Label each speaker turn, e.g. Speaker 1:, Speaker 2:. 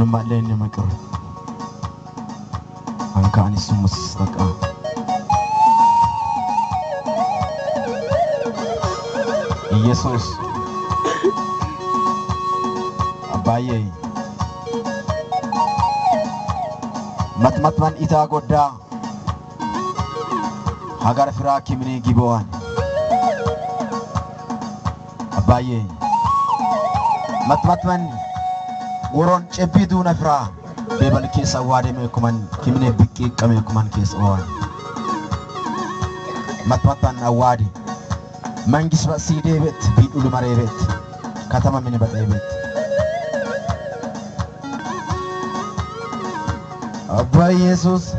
Speaker 1: nama lain makar angka ni semua saka Yesus abaye matmatman ita goda hagar fira kimni giboan abaye matmatman woron cebidu na fira bebal kesa wade me kuman kimne bikki kame kuman kesa wan matmatman awadi mangis ba sidebet bidulu marebet katama mini batebet Abba Yesus